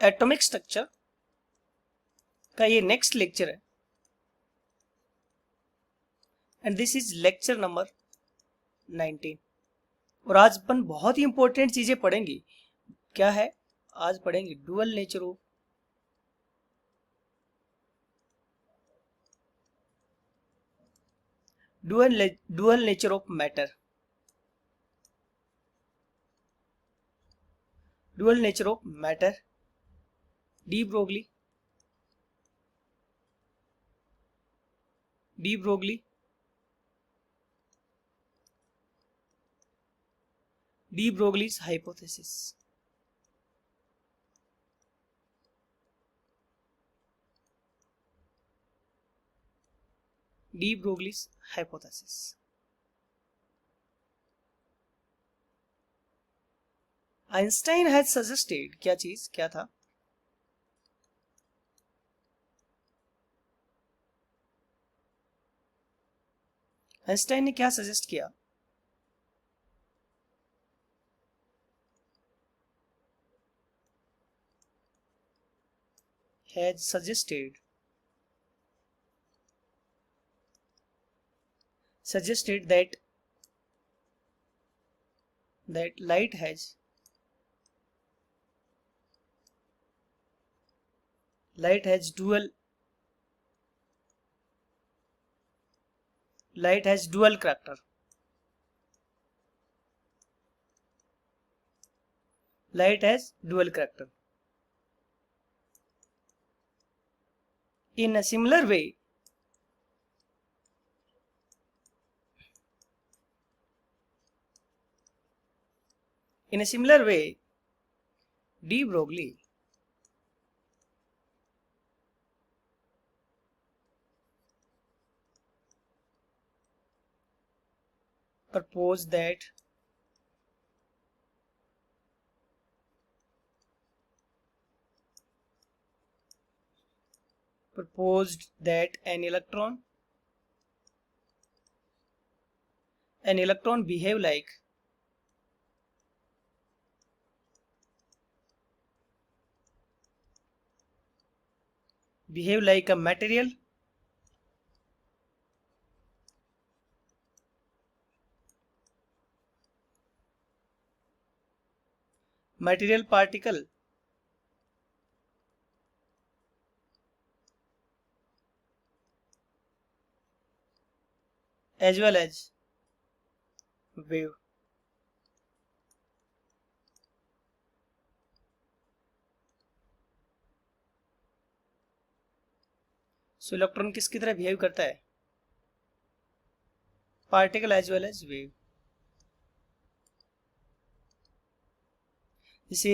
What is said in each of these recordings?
Atomic structure का ये next lecture है and this is lecture number 19। और आज अपन बहुत ही इंपॉर्टेंट चीजें पढ़ेंगे। क्या है? आज पढ़ेंगे dual nature of dual nature of matter, dual nature of matter, D Broglie D Broglie's hypothesis. D Broglie's hypothesis. Einstein has suggested, क्या चीज क्या था? आइंस्टाइन ने क्या सजेस्ट किया? Has suggested that light has dual character. Light has dual character. In a similar way, de Broglie proposed that an electron behave like a material particle as well as wave. So electron किसकी तरह behave करता है? Particle as well as wave. जैसे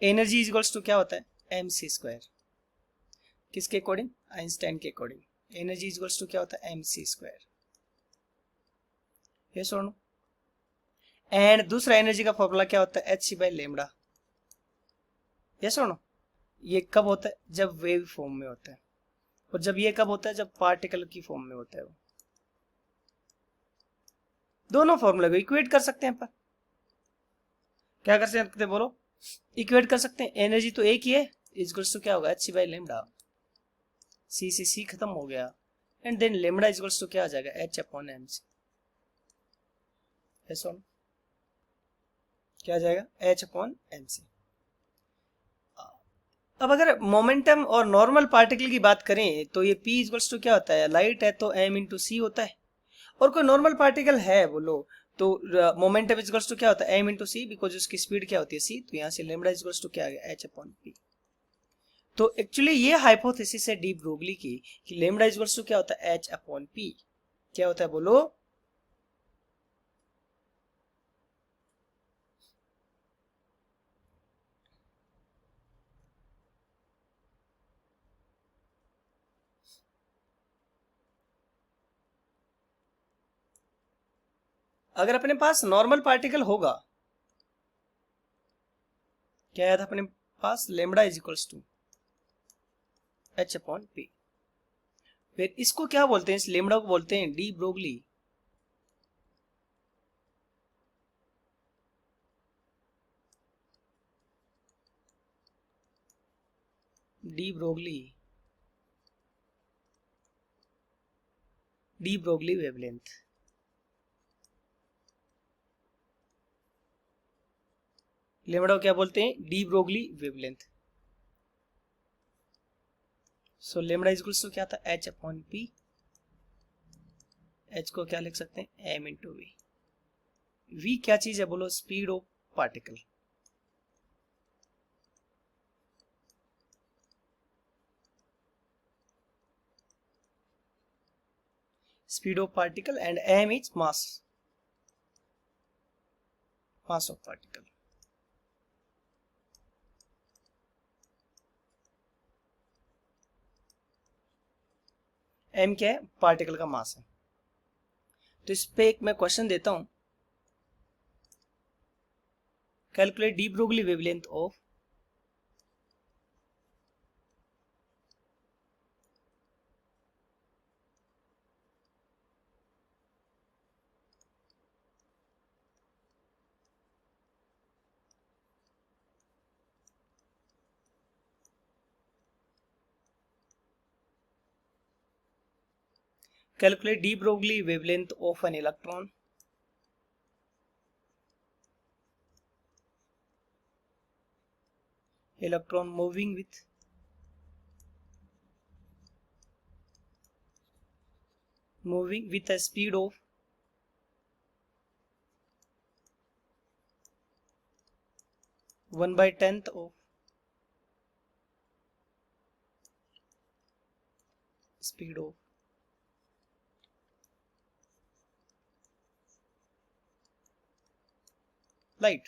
energy is equals to क्या होता है? mc²। किसके according? Einstein के according energy is equals to क्या होता है? mc²। ये सुनो। एंड दूसरा एनर्जी का फॉर्मूला क्या होता है? hc/λ। ये सुनो। ये कब होता है? जब वेव फॉर्म में होता है। और जब ये कब होता है? जब पार्टिकल की फॉर्म में होता है। वो दोनों फॉर्मूले को इक्वेट कर सकते हैं। पर क्या कर सकते हैं? बोलो। इक्वेट कर सकते हैं। एनर्जी तो एक ही है, इक्वल्स टू क्या होगा? hc/λ। c खत्म हो गया and then lambda equals to क्या आ जाएगा? h/mc। ऐसा क्या आ जाएगा? h/mc। अब अगर मोमेंटम और नॉर्मल पार्टिकल की बात करें तो ये p इक्वल्स टू क्या होता है? लाइट है तो m इंटू सी होता है। और कोई नॉर्मल पार्टिकल है बोलो तो मोमेंटम इक्वल्स टू क्या होता है? m इंटू सी, बिकॉज उसकी स्पीड क्या होती है? c। तो यहाँ से लेमडा इक्वल्स टू क्या आ गया? h/p। तो एक्चुअली ये हाइपोथेसिस है डी ब्रोगली की कि लेमडा इक्वल्स टू क्या होता है? h/p। क्या होता है बोलो? अगर अपने पास नॉर्मल पार्टिकल होगा, क्या आया था अपने पास? Lambda is equals to h/p। फिर इसको क्या बोलते हैं? इस लेमडा को बोलते हैं de Broglie de Broglie wavelength. Lambda क्या बोलते हैं? De Broglie wavelength. So lambda equals to क्या था? H upon P. एच को क्या लिख सकते हैं? M into we. वी क्या चीज है बोलो? Speed of particle. Speed of particle and M is mass of particle. M क्या है? पार्टिकल का मास है। तो इस पे एक मैं क्वेश्चन देता हूं। Calculate D Broglie wavelength of calculate de Broglie wavelength of an electron moving with a speed of 1/10 of speed of light.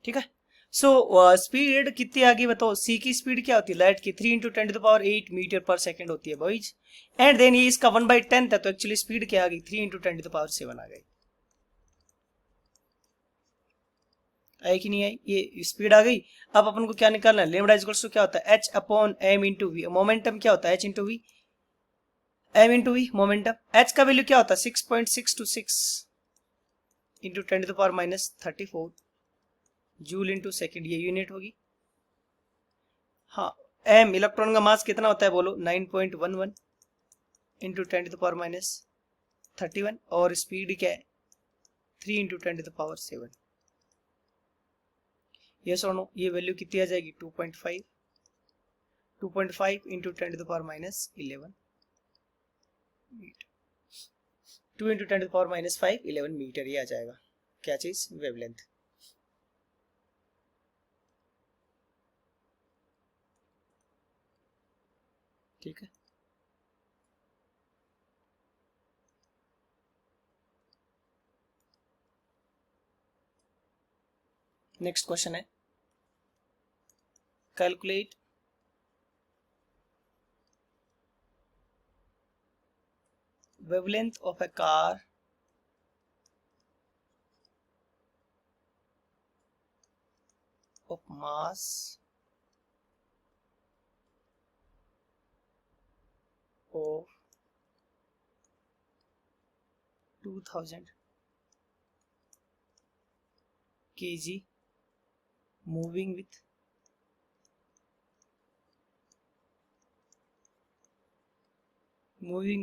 ठीक है। सो स्पीड कितनी आ गई बताओ? सी की स्पीड क्या होती है लाइट की? 3 × 10⁸ मीटर पर सेकेंड होती है बॉयज। एंड देन ये इसका 1/10 है, तो एक्चुअली स्पीड क्या आ गई? 3 × 10⁷ आ गई। आई कि नहीं आई? ये स्पीड आ गई। अब अपन को क्या निकालना है? लेमड़ा इक्वल्स टू क्या होता है? H upon M into V. Momentum क्या होता है? H into V, M into V momentum. H का वैल्यू क्या होता है? 6.626 इंटू 10⁻34 जूल इंटू सेकेंड, ये यूनिट होगी। हाँ, एम इलेक्ट्रॉन का मास कितना होता है बोलो? 9.11 इंटू 10⁻31। और स्पीड क्या है? 3 × 10⁷। ये सुनो, ये वैल्यू कितनी आ जाएगी? 2.5 इंटू 10⁻11 मीटर। 2 इंटू 10⁻5 11 मीटर ये आ जाएगा। क्या चीज? वेवलेंथ। ठीक है। नेक्स्ट क्वेश्चन है, calculate wavelength of a car of mass of 2000 kg moving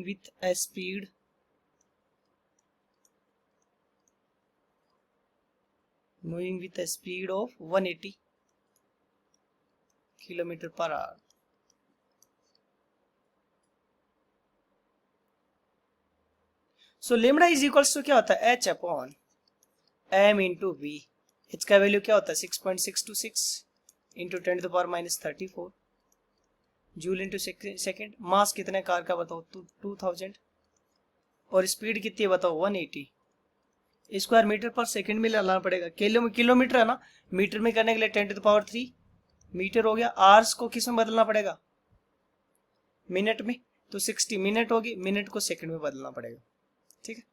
with a speed of 180 km/h। So lambda is equals to क्या होता है? H upon M into V. H का वैल्यू क्या होता है? 6.626 into 10⁻34 joule into second. Mass कितने car का बताओ? 2000। और स्पीड कितनी है बताओ? 180 स्क्वायर मीटर पर सेकंड में लाना पड़ेगा। किलोमीटर है ना, मीटर में करने के लिए 10⁻3 मीटर हो गया। आवर्स को किस में बदलना पड़ेगा? मिनट में। तो 60 मिनट होगी, मिनट को सेकंड में बदलना पड़ेगा। ठीक है।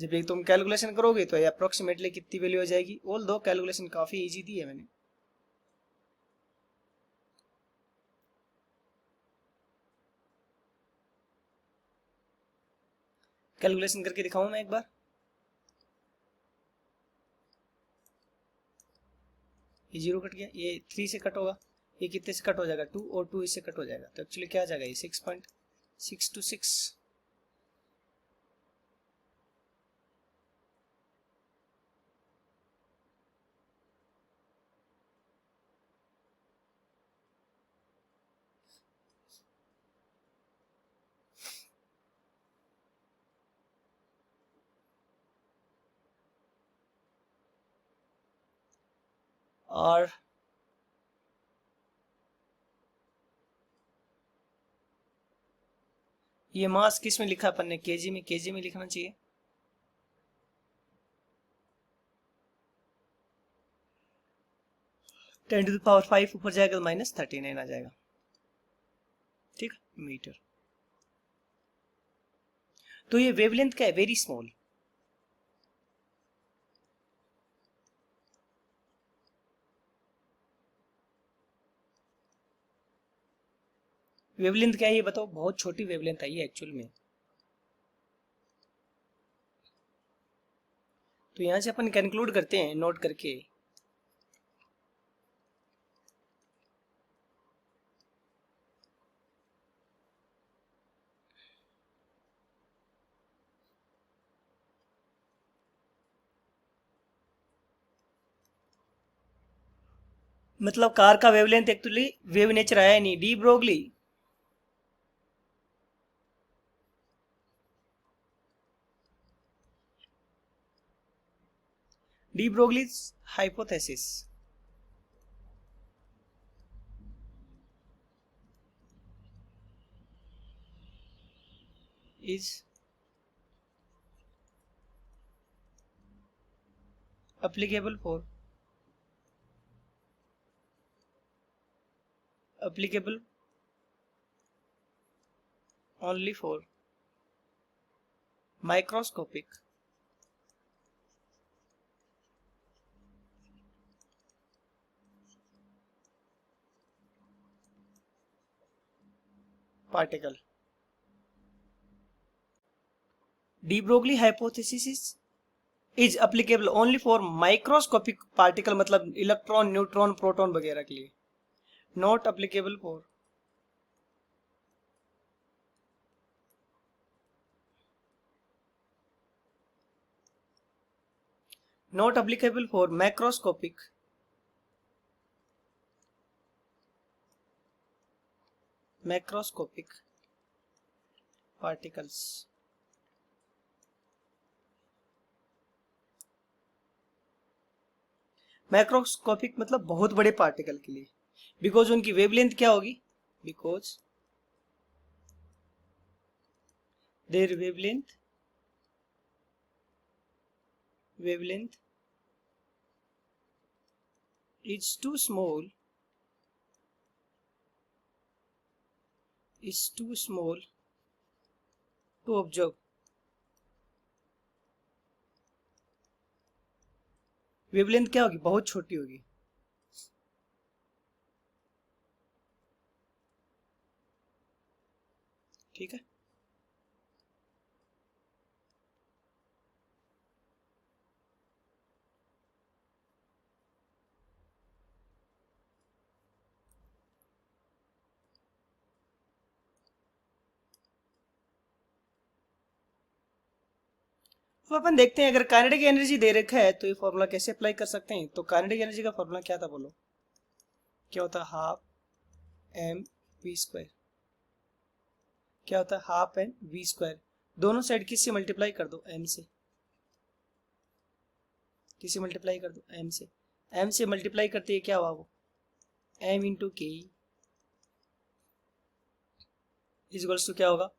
जब एक तुम कैलकुलेशन करोगे तो अप्रोक्सीमेटली कितनी वैल्यू हो जाएगी? ऑल दो कैलकुलेशन काफी इजी दी है मैंने। कैलकुलेशन करके दिखाऊं मैं एक बार? ये 0 कट गया, ये 3 से कट होगा, ये कितने से कट हो जाएगा 2 और 2 इससे कट हो जाएगा, तो एक्चुअली क्या आ जाएगा ये 6.626। और ये मास किस में लिखा अपन ने, केजी में, केजी में लिखना चाहिए। टेन टू द पावर 5 ऊपर जाएगा तो -39 आ जाएगा, ठीक, मीटर। तो ये वेवलेंथ क्या है, वेरी स्मॉल। वेवलेंथ क्या है ये बताओ, बहुत छोटी वेवलेंथ आई है एक्चुअल में। तो यहां से अपन कंक्लूड करते हैं नोट करके, मतलब कार का वेवलेंथ एक्चुअली वेव नेचर आया नहीं, de Broglie. De Broglie's hypothesis is applicable only for microscopic particle. De Broglie hypothesis is applicable only for microscopic particle, मतलब इलेक्ट्रॉन, न्यूट्रॉन, प्रोटॉन वगैरह के लिए, not applicable for macroscopic particles. Macroscopic मतलब बहुत बड़े particle के लिए, बिकॉज उनकी वेवलेंथ क्या होगी, because their wavelength is too small to observe. Wavelength क्या होगी, बहुत छोटी होगी, ठीक है। अब अपन देखते हैं अगर काइनेटिक एनर्जी दे रखा है तो ये फॉर्मूला कैसे अप्लाई कर सकते हैं। तो काइनेटिक एनर्जी का फॉर्मूला क्या था बोलो, क्या होता है, हाफ एम वी स्क्वायर। क्या होता है, हाफ एम वी स्क्वायर। दोनों साइड किससे मल्टीप्लाई कर दो, एम से। किससे मल्टीप्लाई कर दो, एम से। एम से मल्टीप्लाई करते हैं क्या हुआ वो, M into K equals to क्या होगा,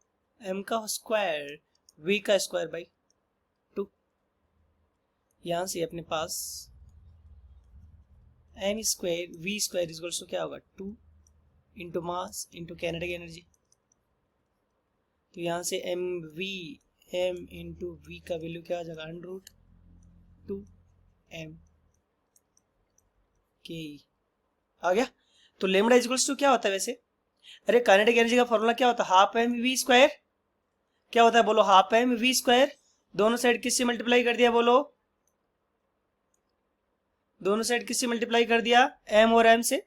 एम का स्क्वायर वी का स्क्वायर बाई 2। यहां से अपने पास M square V square equals to क्या होगा, 2 into mass into kinetic energy. तो यहां से एम इंटू वी का वैल्यू क्या आ जाएगा, √2 एम के आ गया। तो लेमडा इक्वल्स टू क्या होता है वैसे, अरे काइनेटिक एनर्जी का फॉर्मूला क्या होता है, हाफ एम वी स्क्वायर। क्या होता है बोलो, हाफ एम वी स्क्वायर। दोनों साइड किससे मल्टीप्लाई कर दिया बोलो, दोनों साइड किससे मल्टीप्लाई कर दिया, एम और एम से।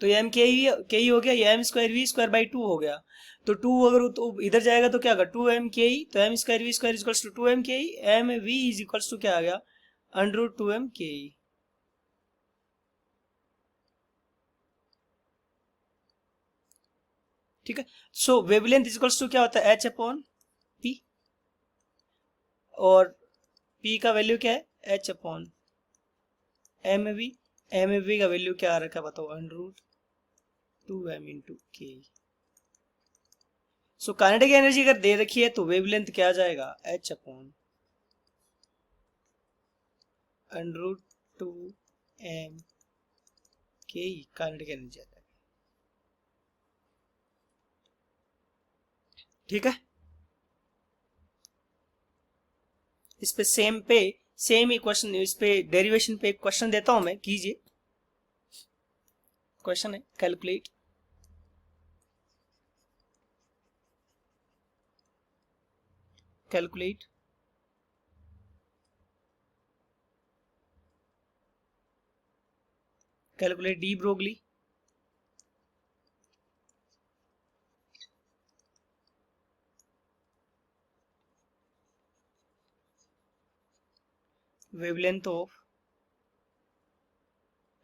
तो एम के ही हो गया, ये M square V square by 2 हो गया। तो 2 अगर तो इधर जाएगा तो क्या होगा, 2m ke, तो M square V square equals to 2m ke, M V is equals to क्या आ गया, √2m ke। ठीक है। सो वेवलेंथ इक्वल्स टू क्या होता है, h अपॉन p, और p का वैल्यू क्या है, h अपॉन एम वी का वैल्यू क्या आ रखा है बताओ, √2m इंटू के। सो काइनेटिक एनर्जी अगर दे रखी है तो वेवलेंथ क्या आ जाएगा, h अपॉन √2m के काइनेटिक एनर्जी आ जाएगा। ठीक है। इस पे सेम ही क्वेश्चन, इस पे डेरिवेशन पे एक क्वेश्चन देता हूं मैं, कीजिए। क्वेश्चन है calculate calculate calculate de Broglie wavelength of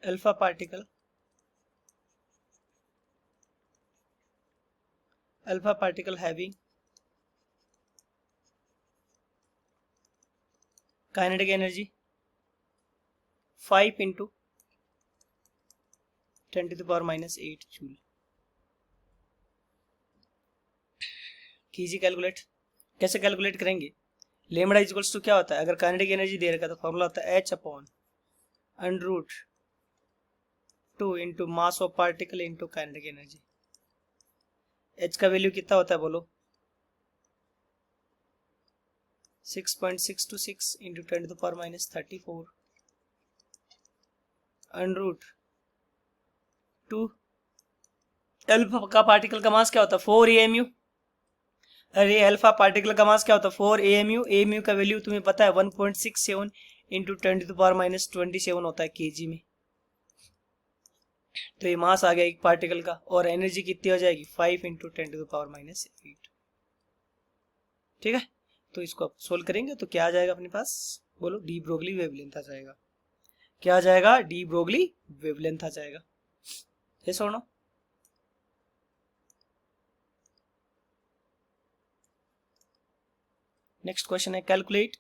alpha particle having kinetic energy 5 into 10 to the power minus 8 joule. कीजिए कैलकुलेट। कैसे कैलकुलेट करेंगे, लेमड़ा इक्वल्स टू क्या होता है, अगर काइनेटिक एनर्जी दे रखा तो फॉर्मूला होता है h upon √2 into mass of particle into kinetic energy. h का वैल्यू कितना होता है बोलो, 6.626 into 10 to the power minus 34 √2। Alpha का पार्टिकल का मास क्या होता है, 4 AMU। अरे अल्फा पार्टिकल का मास क्या होता है, 4 AMU। AMU का वैल्यू तुम्हें पता है 1.67 into 10 to the power minus 27 होता है केजी में। तो ये मास आ गया एक पार्टिकल का, और एनर्जी कितनी हो जाएगी, 5 into 10 to the power minus 8। ठीक है। तो इसको आप सोल्व करेंगे तो क्या आ जाएगा अपने पास, बोलो, डी ब्रोगली वेवलेंथ आ जाएगा। क्या आ जाएगा, डी ब्रोगली वेवलेंथ आ जाएगा। ये सुनो, नेक्स्ट क्वेश्चन है calculate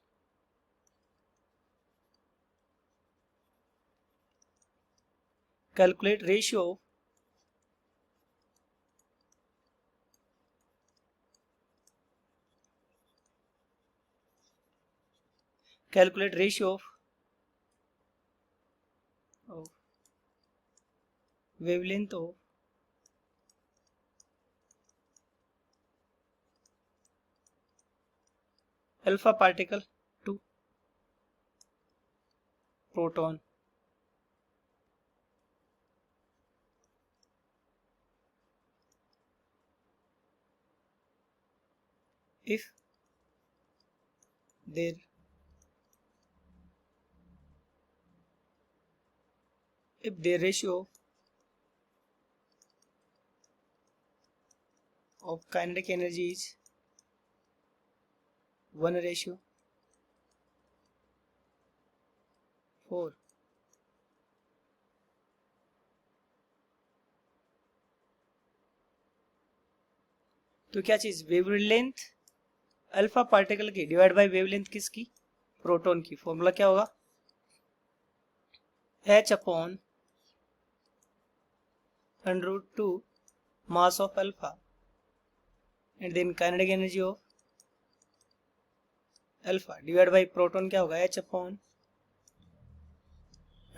ratio of wavelength of alpha particle to proton if their ratio of kinetic energy is 1:4। तो क्या चीज, वेवलेंथ अल्फा पार्टिकल की डिवाइड बाय वेवलेंथ किसकी, प्रोटॉन की। फॉर्मूला क्या होगा, h upon √2 mass of alpha and then kinetic energy of alpha divide by proton क्या होगा, h upon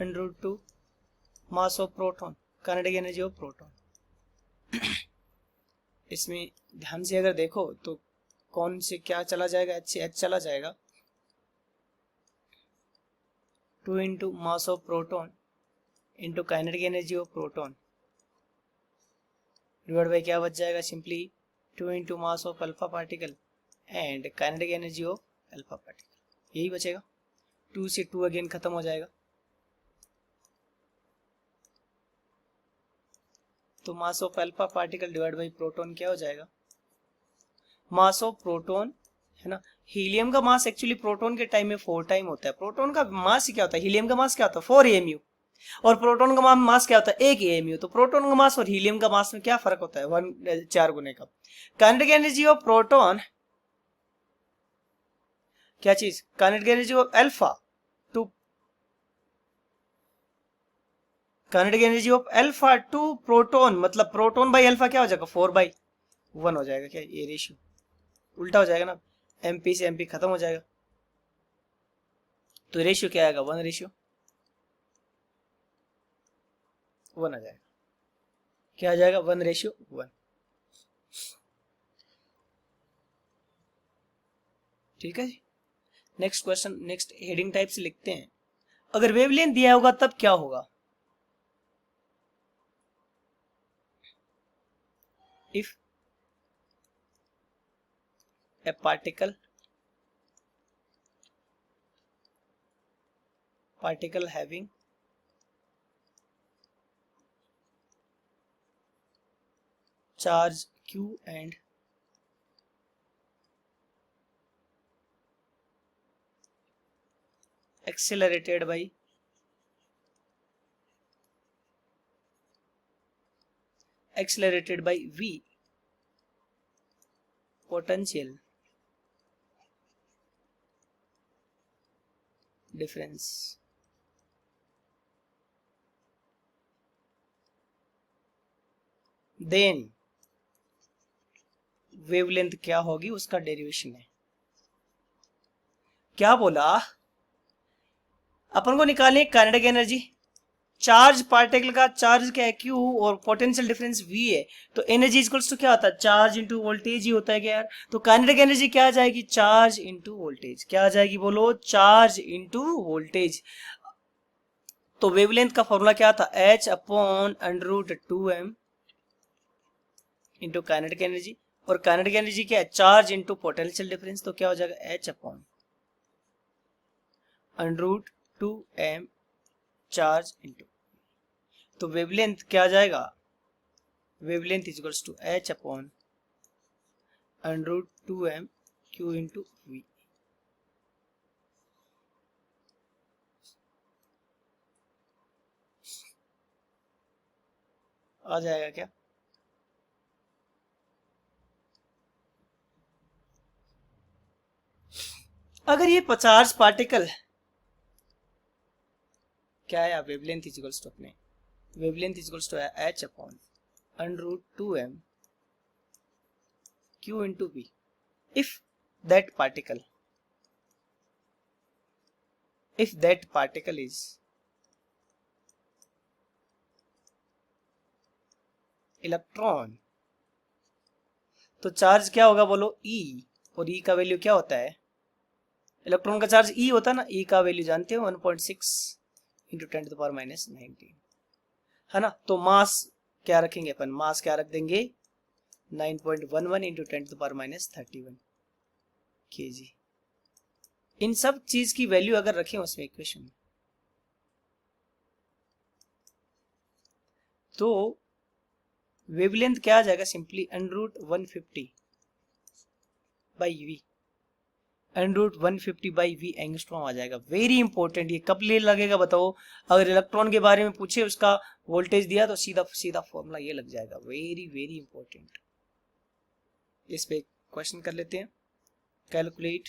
√2 mass of proton kinetic energy of proton. इसमें ध्यान से अगर देखो तो कौन से क्या चला जाएगा, h चला जाएगा, 2 into mass of proton into kinetic energy of proton divide by क्या बच जाएगा, simply 2 into mass of alpha particle and kinetic energy of alpha particle, यही बचेगा। 2 से 2 अगेन खत्म हो जाएगा। तो मास of alpha particle divide by proton क्या हो जाएगा, मास ऑफ प्रोटॉन, है ना। हीलियम का मास एक्चुअली प्रोटॉन के टाइम में 4 टाइम होता है। प्रोटॉन का मास क्या होता है, हीलियम का मास क्या होता है 4 AMU, और प्रोटॉन का मास क्या होता है 1 AMU। तो प्रोटॉन का मास और हीलियम का मास में क्या फर्क होता है, 4 गुने का। काइनेटिक एनर्जी ऑफ प्रोटॉन क्या चीज, kinetic energy of alpha two, kinetic energy of alpha two proton, मतलब प्रोटॉन बाई अल्फा क्या हो जाएगा 4/1 हो जाएगा। क्या ये रेशियो उल्टा हो जाएगा ना, MP से MP खत्म हो जाएगा, तो रेशियो क्या आएगा 1:1 आ जाएगा। क्या आ जाएगा 1:1। ठीक है जी। Next question, next heading type से लिखते हैं, अगर वेवलेंथ दिया होगा तब क्या होगा, if A particle having charge Q and accelerated by V potential difference, then wavelength क्या होगी, उसका डेरिवेशन है। क्या बोला, अपन को निकालने काइनेटिक एनर्जी, चार्ज पार्टिकल का चार्ज क्या है Q और पोटेंशियल डिफरेंस V है, तो एनर्जी इक्वल्स टू क्या होता है, चार्ज इंटू वोल्टेज ही होता है क्या यार। तो काइनेटिक एनर्जी क्या आ जाएगी, चार्ज इंटू वोल्टेज, क्या आ जाएगी बोलो, चार्ज इंटू वोल्टेज। तो वेवलेंथ का फॉर्मूला क्या था, H/√2m इंटू काइनेटिक एनर्जी, और काइनेटिक एनर्जी क्या है, चार्ज इंटू पोटेंशियल डिफरेंस, तो क्या हो जाएगा H/√2m चार्ज इंटू, तो वेवलेंथ क्या आ जाएगा, wavelength equals to H/√2m Q into V। आ जाएगा क्या, अगर ये 50 पार्टिकल क्या है, वेवलेंथ इक्वल्स टू अपने wavelength equals to H/√2m Q into V, if that particle is electron, तो चार्ज क्या होगा बोलो E, और E का वैल्यू क्या होता है, इलेक्ट्रॉन का चार्ज E होता है ना, E का वैल्यू जानते हो 1.6 इंटू 10⁻⁹, है ना। तो मास क्या रखेंगे अपन, मास क्या रख देंगे 9.11 इंटू 10⁻31 kg। इन सब चीज की वैल्यू अगर रखें उसमें इक्वेशन में, तो वेवलेंथ क्या आ जाएगा, simply √150 by V, √150 by V angstrom आ जाएगा। वेरी इंपॉर्टेंट, ये कब ले लगेगा बताओ, अगर इलेक्ट्रॉन के बारे में पूछे, उसका वोल्टेज दिया तो सीधा सीधा फॉर्मूला ये लग जाएगा। Very very important. इस पे क्वेश्चन कर लेते हैं, कैलकुलेट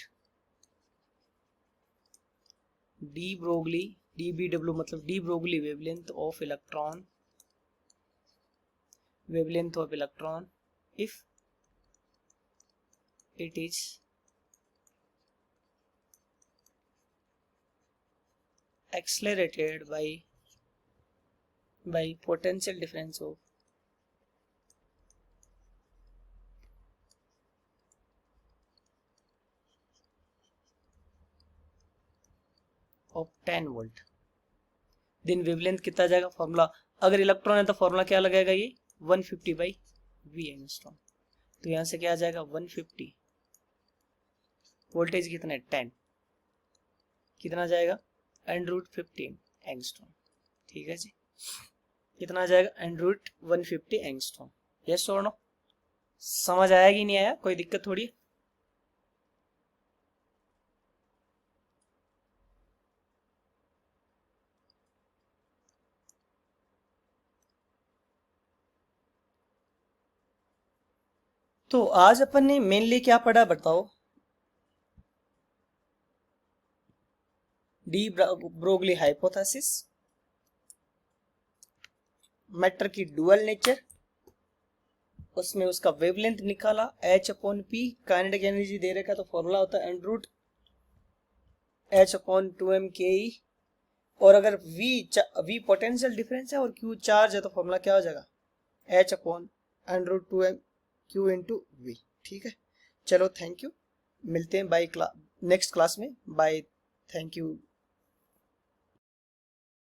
डी ब्रोगली, DBW मतलब D Broglie wavelength of electron, wavelength of electron if it is accelerated by potential difference of 10 volt, then wavelength कितना जाएगा, फॉर्मूला अगर इलेक्ट्रॉन है तो फॉर्मूला क्या लगाएगा, ये 150 बाई V एंगस्ट्रॉम। तो यहां से क्या आ जाएगा 150, वोल्टेज कितना है 10, कितना जाएगा √15 एंगस्ट्रॉम। ठीक है जी। कितना आ जाएगा एंड रूट 150 एंगस्ट्रॉम। यस और नो? समझ आया कि नहीं आया? कोई दिक्कत थोड़ी है। तो आज अपन ने मेनली क्या पढ़ा बताओ? डी ब्रोगली हाइपोथेसिस, मैटर की डुअल नेचर, उसमें उसका वेवलेंथ निकाला, H upon P, kinetic energy दे रखा तो फॉर्मूला होता है अंडर H अपॉन 2m के ई, और अगर V पोटेंशियल डिफरेंस है और Q चार्ज है तो फॉर्मूला क्या हो जाएगा? H upon under 2m Q into V। ठीक है, चलो थैंक यू, मिलते हैं बाय नेक्स्ट क्लास में। Bye, thank you.